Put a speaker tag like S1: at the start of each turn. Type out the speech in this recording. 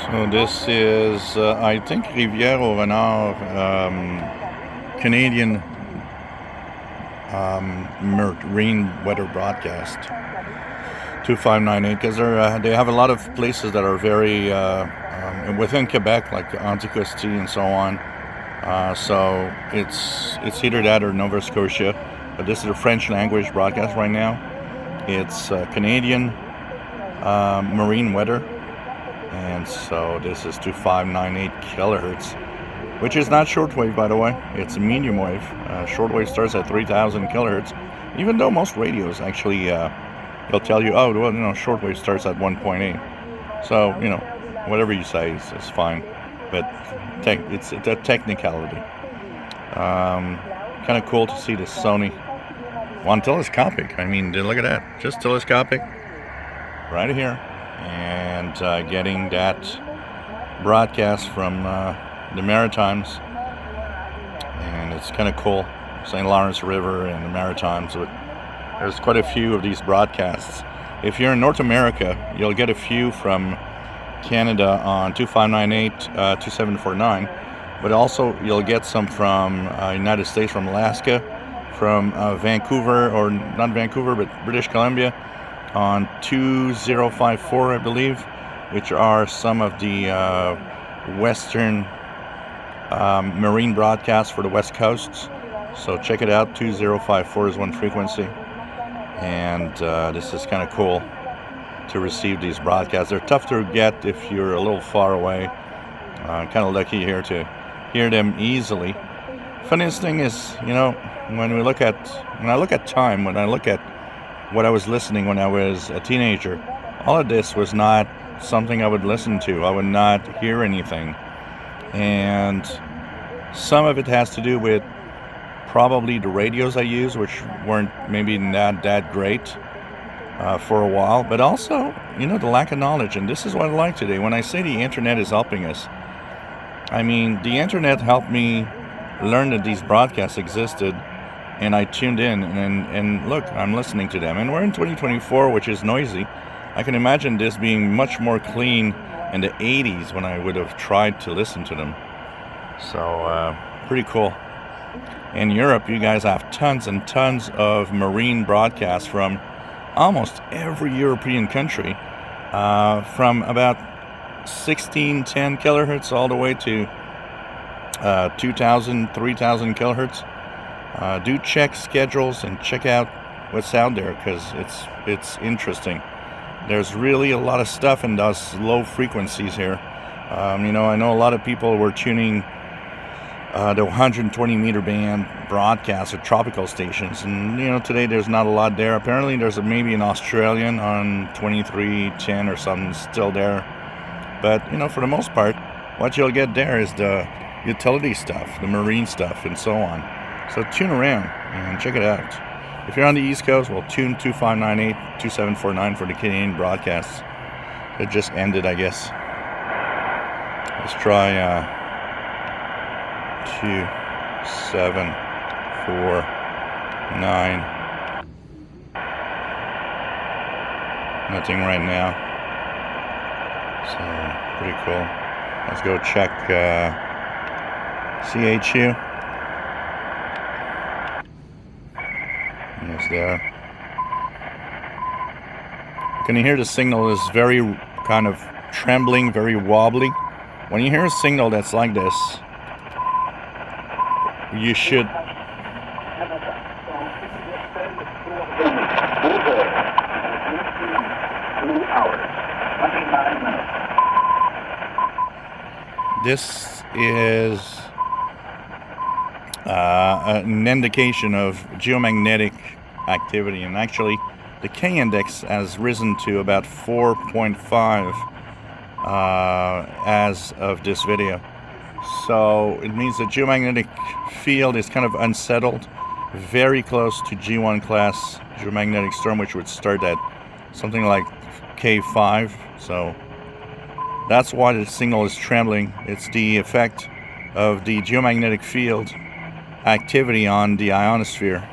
S1: So this is, I think, Rivière au Renard, Canadian marine weather broadcast 2598, because they have a lot of places that are very within Quebec, like Anticosti and so on. So it's either that or Nova Scotia. But this is a French language broadcast right now. It's Canadian marine weather. And so this is 2598 kilohertz, which is not shortwave, by the way. It's a medium wave. Shortwave starts at 3000 kilohertz, even though most radios actually they'll tell you, oh, well, shortwave starts at 1.8. So whatever you say is fine, but it's a technicality. Kind of cool to see this Sony one telescopic. I mean, look at that, just telescopic right here. And getting that broadcast from the Maritimes, and it's kind of cool. St. Lawrence River and the Maritimes. There's quite a few of these broadcasts. If you're in North America, you'll get a few from Canada on 2598, 2749, but also you'll get some from United States, from Alaska, from Vancouver, or not Vancouver, but British Columbia, on 2054, I believe, which are some of the western marine broadcasts for the West Coast. So check it out. 2054 is one frequency, and this is kind of cool to receive these broadcasts. They're tough to get if you're a little far away. Kind of lucky here to hear them easily. Funniest thing is, when I look at time, when I look at what I was listening when I was a teenager, all of this was not something I would listen to. I would not hear anything. And some of it has to do with probably the radios I used, which weren't maybe not that great for a while, but also, the lack of knowledge. And this is what I like today. When I say the internet is helping us, I mean, the internet helped me learn that these broadcasts existed, and I tuned in, and look, I'm listening to them. And we're in 2024, which is noisy. I can imagine this being much more clean in the 80s when I would have tried to listen to them. So, pretty cool. In Europe, you guys have tons and tons of marine broadcasts from almost every European country, from about 1610 kilohertz all the way to 2000, 3000 kilohertz. Do check schedules and check out what's out there, because it's interesting. There's really a lot of stuff in those low frequencies here. I know a lot of people were tuning the 120 meter band broadcasts at tropical stations, and today there's not a lot there. Apparently there's maybe an Australian on 2310 or something still there, but for the most part, what you'll get there is the utility stuff, the marine stuff, and so on. So tune around and check it out. If you're on the East Coast, well, tune 2598, 2749 for the Canadian broadcasts. It just ended, I guess. Let's try 2749. Nothing right now. So, pretty cool. Let's go check CHU. It's there. Can you hear the signal is very kind of trembling, very wobbly? When you hear a signal that's like this, you should this is an indication of geomagnetic activity, and actually the K index has risen to about 4.5 as of this video. So it means the geomagnetic field is kind of unsettled, very close to G1 class geomagnetic storm, which would start at something like K5. So that's why the signal is trembling. It's the effect of the geomagnetic field activity on the ionosphere.